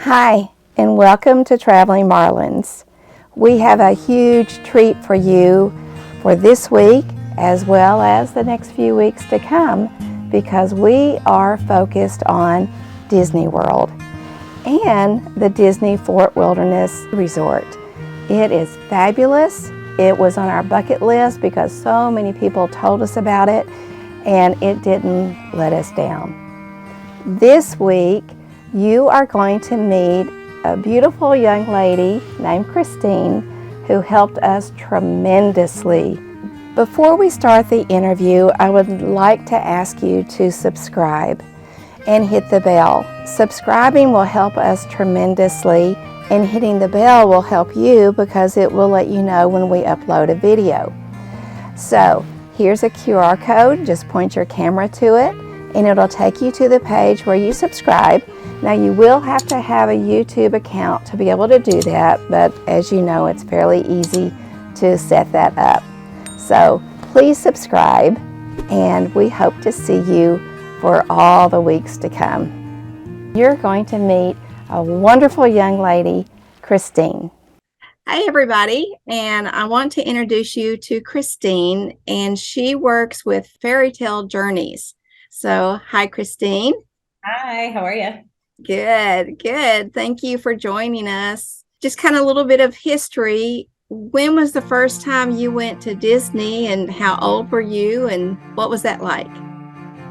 Hi, and welcome to Traveling Marlins. We have a huge treat for you for this week as well as the next few weeks to come, because we are focused on Disney World and the Disney Fort Wilderness Resort. It is fabulous. It was on our bucket list because so many people told us about it, and it didn't let us down. This week, you are going to meet a beautiful young lady named Christine who helped us tremendously. Before we start the interview, I would like to ask you to subscribe and hit the bell. Subscribing will help us tremendously, and hitting the bell will help you because it will let you know when we upload a video. So here's a QR code. Just point your camera to it and it'll take you to the page where you subscribe. Now, you will have to have a YouTube account to be able to do that, but as you know, it's fairly easy to set that up. So please subscribe, and we hope to see you for all the weeks to come. You're going to meet a wonderful young lady, Christine. Hi, everybody, and I want to introduce you to Christine, and she works with Fairytale Journeys. So, hi, Christine. Hi, how are you? Good, good. Thank you for joining us. Just kind of a little bit of history. When was the first time you went to Disney, and how old were you, and what was that like?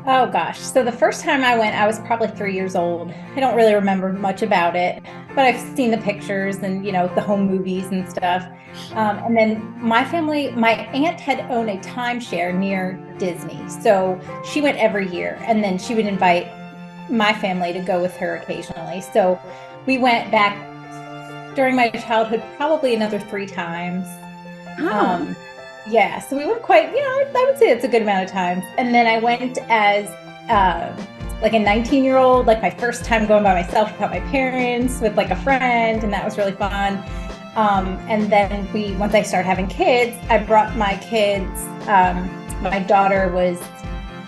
Oh gosh, so the first time I went, I was probably 3 years old. I don't really remember much about it, but I've seen the pictures and, the home movies and stuff. And then my aunt had owned a timeshare near Disney. So she went every year, and then she would invite my family to go with her occasionally. So we went back during my childhood, probably another 3 times. Oh. Yeah, so we went quite, I would say it's a good amount of times. And then I went as like a 19-year-old, like my first time going by myself without my parents, with like a friend, and that was really fun. And then once I started having kids, I brought my kids. My daughter was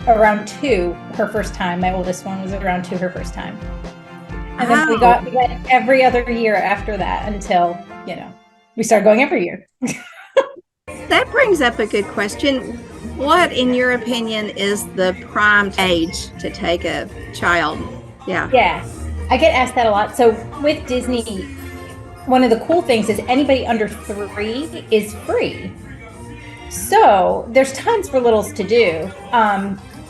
around 2 her first time. My oldest one was around 2 her first time. And then we went every other year after that until, we started going every year. That brings up a good question. What, in your opinion, is the prime age to take a child? Yeah. Yeah, I get asked that a lot. So with Disney, one of the cool things is anybody under 3 is free. So there's tons for littles to do.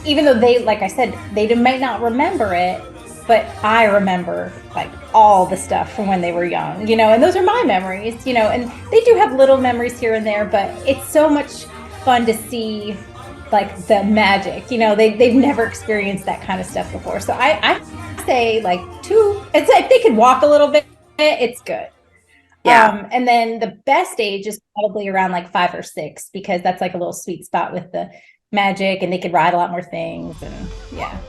Even though they, like I said, they might not remember it, but I remember like all the stuff from when they were young, and those are my memories, and they do have little memories here and there, but it's so much fun to see like the magic, they've never experienced that kind of stuff before. So I say like 2, it's like they could walk a little bit, it's good. Yeah. And then the best age is probably around like 5 or 6, because that's like a little sweet spot with the magic, and they could ride a lot more things, and yeah.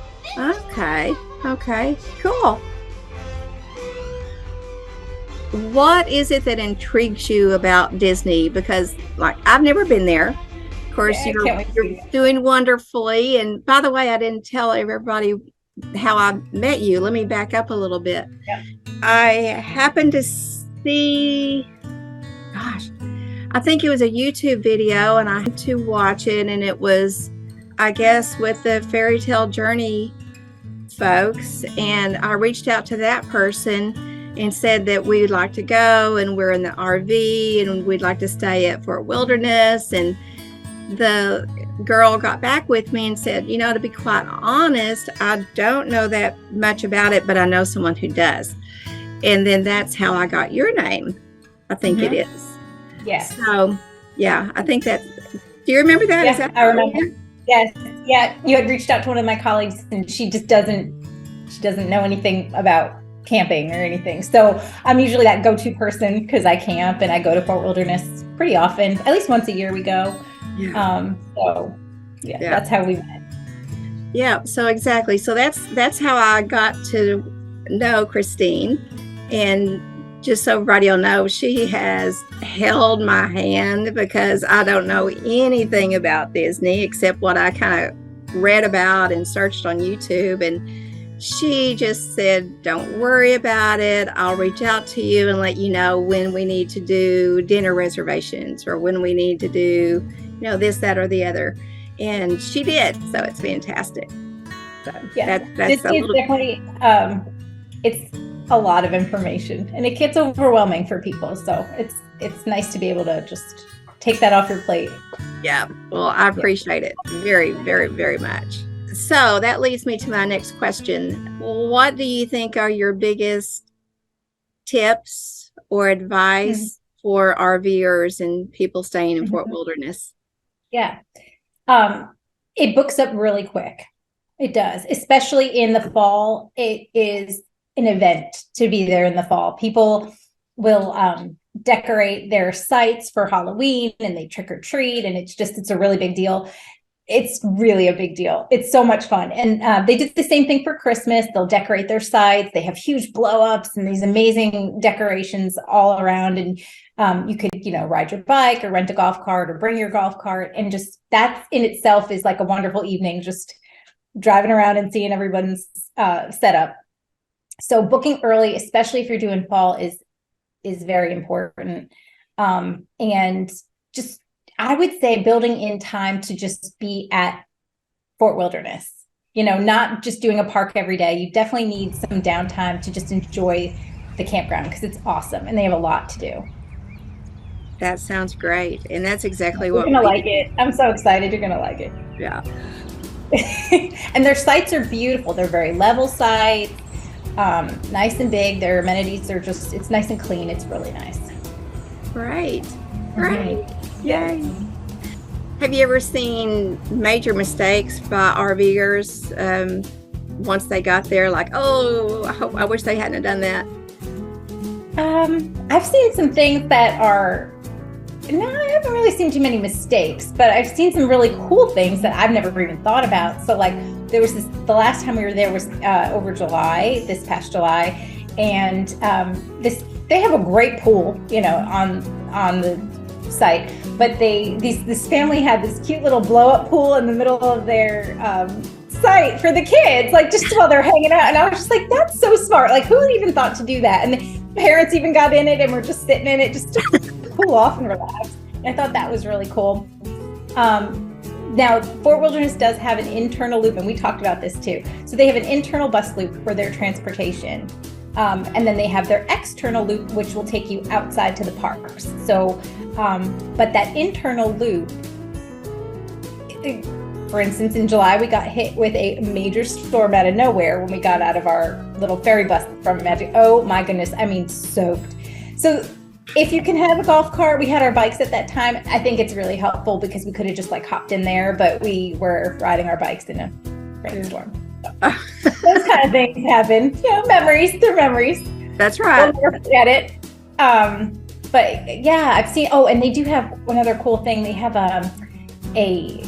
Okay, cool. What is it that intrigues you about Disney? Because like I've never been there. Of course, you're doing wonderfully. And by the way, I didn't tell everybody how I met you. Let me back up a little bit. Yep. I happened to see, I think it was a YouTube video, and I had to watch it, and it was, I guess, with the Fairytale Journey folks, and I reached out to that person and said that we'd like to go, and we're in the RV, and we'd like to stay at Fort Wilderness. And the girl got back with me and said, to be quite honest, I don't know that much about it, but I know someone who does. And then that's how I got your name. I think it is. Yes. So yeah, I think that. Do you remember that? Yeah, I remember. Yes. Yeah. You had reached out to one of my colleagues, and she doesn't know anything about camping or anything. So I'm usually that go-to person because I camp and I go to Fort Wilderness pretty often. At least once a year we go. Yeah. That's how we met. Yeah. So exactly. So that's how I got to know Christine. And just so everybody will know, she has held my hand, because I don't know anything about Disney except what I kind of read about and searched on YouTube. And she just said, don't worry about it. I'll reach out to you and let you know when we need to do dinner reservations or when we need to do, this, that, or the other. And she did. So it's fantastic. So Yeah, that's this is definitely, it's a lot of information and it gets overwhelming for people. So it's nice to be able to just take that off your plate. Yeah. Well, I appreciate it very, very, very much. So that leads me to my next question. What do you think are your biggest tips or advice for RVers and people staying in Fort Wilderness? Yeah. It books up really quick. It does, especially in the fall. It is an event to be there in the fall. People will decorate their sites for Halloween and they trick or treat, and it's a really big deal. It's really a big deal. It's so much fun. And they did the same thing for Christmas. They'll decorate their sites. They have huge blow-ups and these amazing decorations all around. And you could, ride your bike or rent a golf cart or bring your golf cart. And just that in itself is like a wonderful evening, just driving around and seeing everyone's setup. So booking early, especially if you're doing fall, is very important. And just, I would say building in time to just be at Fort Wilderness, not just doing a park every day. You definitely need some downtime to just enjoy the campground because it's awesome and they have a lot to do. That sounds great. And that's exactly what you're going to like it. I'm so excited. You're going to like it. Yeah. And their sites are beautiful. They're very level sites. Nice and big. Their amenities are it's nice and clean. It's really nice. Right. Yay. Have you ever seen major mistakes by RVers once they got there? Like, I wish they hadn't done that. I've seen some things that are, no, I haven't really seen too many mistakes, but I've seen some really cool things that I've never even thought about. So like there was the last time we were there was over this past July, and they have a great pool, on the site, but this family had this cute little blow up pool in the middle of their site for the kids, like just while they're hanging out. And I was just like, that's so smart. Like, who even thought to do that? And the parents even got in it and were just sitting in it just to cool off and relax. And I thought that was really cool. Now, Fort Wilderness does have an internal loop, and we talked about this too. So they have an internal bus loop for their transportation. And then they have their external loop, which will take you outside to the parks. So, but that internal loop, for instance, in July, we got hit with a major storm out of nowhere when we got out of our little ferry bus from Magic. Oh my goodness. I mean, soaked. So if you can have a golf cart, we had our bikes at that time. I think it's really helpful because we could have just like hopped in there, but we were riding our bikes in a rainstorm. So, those kind of things happen. Memories. They're memories. That's right. We'll never forget it. But yeah, I've seen, and they do have one other cool thing. They have a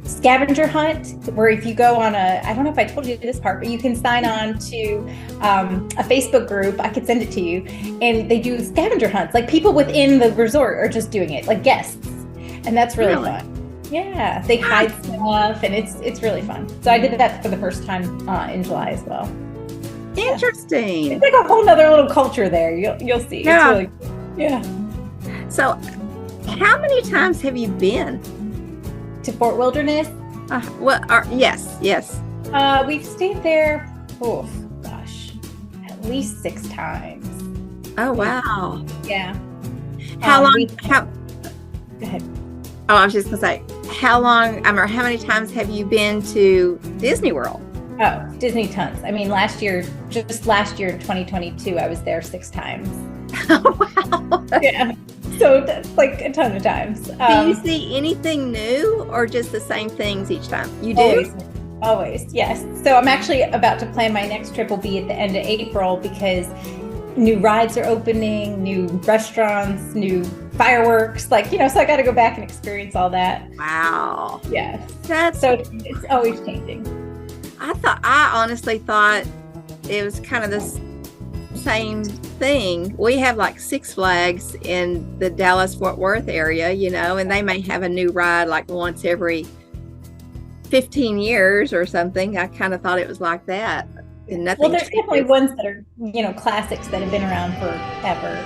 scavenger hunt where if you go on I don't know if I told you this part, but you can sign on to a Facebook group. I could send it to you. And they do scavenger hunts. Like people within the resort are just doing it, like guests. And that's really fun. Yeah, they hide stuff and it's really fun. So I did that for the first time in July as well. Interesting. Yeah. It's like a whole nother little culture there. You'll see. Yeah. It's really cool. Yeah. So how many times have you been to Fort Wilderness? Yes. We've stayed there, at least 6 times. Oh, wow. Yeah. How long? Go ahead. Oh, I was just going to say, how many times have you been to Disney World? Oh, Disney tons. I mean, last year in 2022, I was there 6 times. Oh, wow. Yeah. So that's like a ton of times. Do you see anything new or just the same things each time? You do? Always, yes. So I'm actually about to plan my next trip will be at the end of April because new rides are opening, new restaurants, new fireworks, so I got to go back and experience all that. Wow. Yeah. So it's always changing. I honestly thought it was kind of the same thing. We have like Six Flags in the Dallas-Fort Worth area, and they may have a new ride like once every 15 years or something. I kind of thought it was like that. And nothing Well, there's changes. definitely ones that are, classics that have been around forever.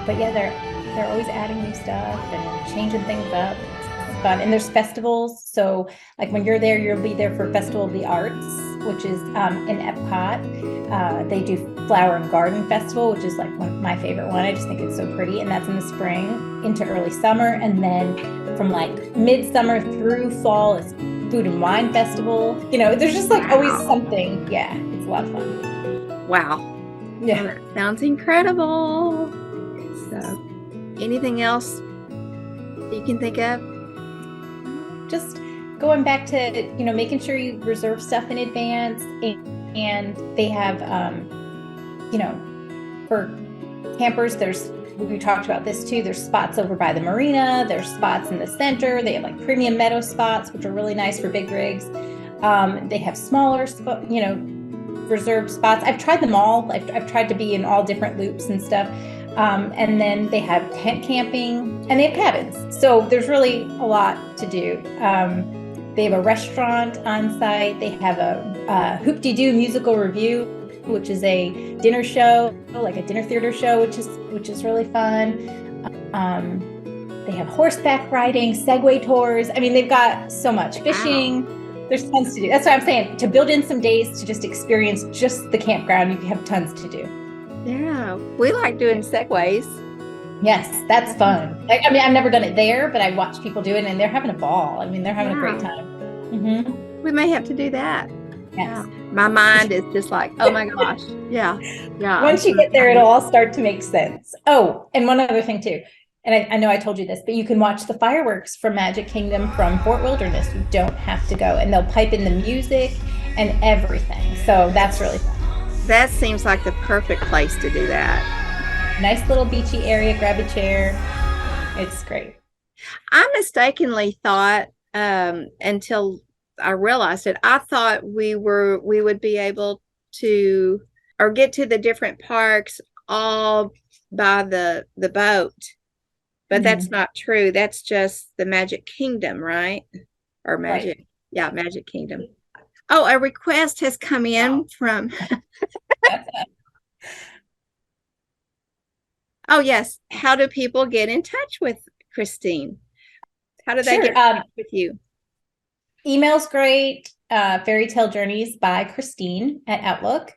But yeah, they're always adding new stuff and changing things up. It's fun. And there's festivals. So like when you're there, you'll be there for Festival of the Arts, which is in Epcot. They do Flower and Garden Festival, which is like my favorite one. I just think it's so pretty. And that's in the spring into early summer. And then from like midsummer through fall is Food and Wine Festival. There's just like always something. Yeah, it's a lot of fun. Wow. Yeah. Well, that sounds incredible. So, anything else you can think of? Just going back to, making sure you reserve stuff in advance. And they have, for campers, we talked about this too. There's spots over by the marina. There's spots in the center. They have like premium meadow spots, which are really nice for big rigs. They have smaller, reserved spots. I've tried them all. I've tried to be in all different loops and stuff. And then they have tent camping and they have cabins. So there's really a lot to do. They have a restaurant on site. They have a Hoop-de-Doo musical review, which is a dinner show, like a dinner theater show, which is really fun. They have horseback riding, Segway tours. I mean, they've got so much fishing. Wow. There's tons to do. That's what I'm saying. To build in some days to just experience just the campground, you have tons to do. Yeah, we like doing segways. Yes, that's fun. I mean, I've never done it there, but I watch people do it and they're having a ball. I mean, they're having a great time. Mm-hmm. We may have to do that. Yes. Yeah. My mind is just like, oh my gosh. Yeah. Once you get there, it'll all start to make sense. Oh, and one other thing too. And I know I told you this, but you can watch the fireworks from Magic Kingdom from Fort Wilderness. You don't have to go. And they'll pipe in the music and everything. So that's really fun. That seems like the perfect place to do that. Nice little beachy area, grab a chair. It's great. I mistakenly thought, until I realized it, I thought we would be able to, or get to the different parks all by the boat. But that's not true. That's just the Magic Kingdom, right? Or Magic, right. Yeah, Magic Kingdom. Oh, a request has come in from... Oh, yes. How do people get in touch with Christine? How do they get in touch with you? Email's great. Fairytale Journeys by Christine at Outlook.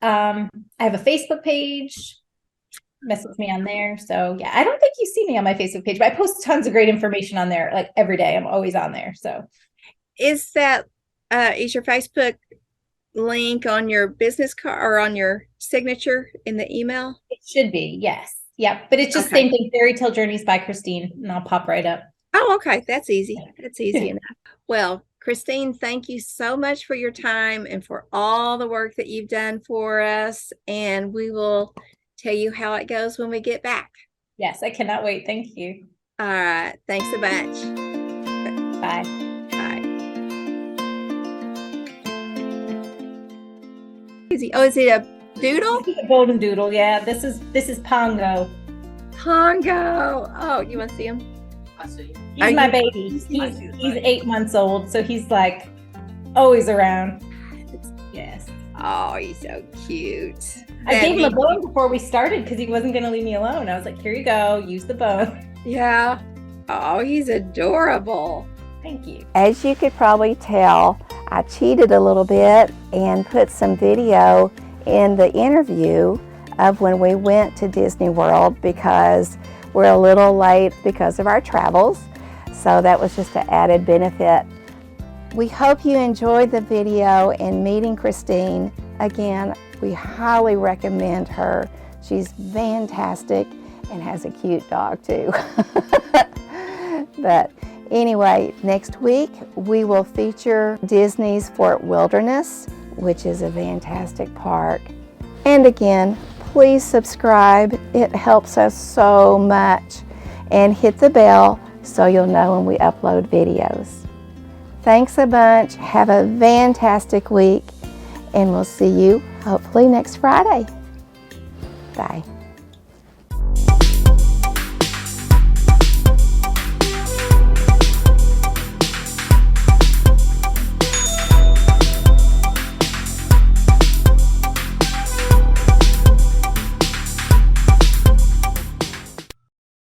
I have a Facebook page. Message me on there. So yeah, I don't think you see me on my Facebook page, but I post tons of great information on there like every day. I'm always on there. So is your Facebook link on your business card or on your signature in the email? It should be, yes. Yep. But it's just the same thing, Fairytale Journeys by Christine, and I'll pop right up. Oh, okay. That's easy. That's easy enough. Well, Christine, thank you so much for your time and for all the work that you've done for us. And we will tell you how it goes when we get back. Yes, I cannot wait. Thank you. All right. Thanks a bunch. Bye. Bye. Oh, is it a doodle? A golden doodle. Yeah. This is Pongo. Pongo. Oh, you want to see him? I see. He's my baby. He's 8 months old, so he's like always around. Yes. Oh, he's so cute. I gave him a bone before we started because he wasn't going to leave me alone. I was like, here you go. Use the bone. Yeah. Oh, he's adorable. Thank you. As you could probably tell, I cheated a little bit and put some video in the interview of when we went to Disney World because we're a little late because of our travels. So that was just an added benefit. We hope you enjoyed the video and meeting Christine. Again, we highly recommend her. She's fantastic and has a cute dog too. But anyway, next week we will feature Disney's Fort Wilderness, which is a fantastic park. And again, please subscribe. It helps us so much. And hit the bell so you'll know when we upload videos. Thanks a bunch. Have a fantastic week. And we'll see you hopefully next Friday. Bye.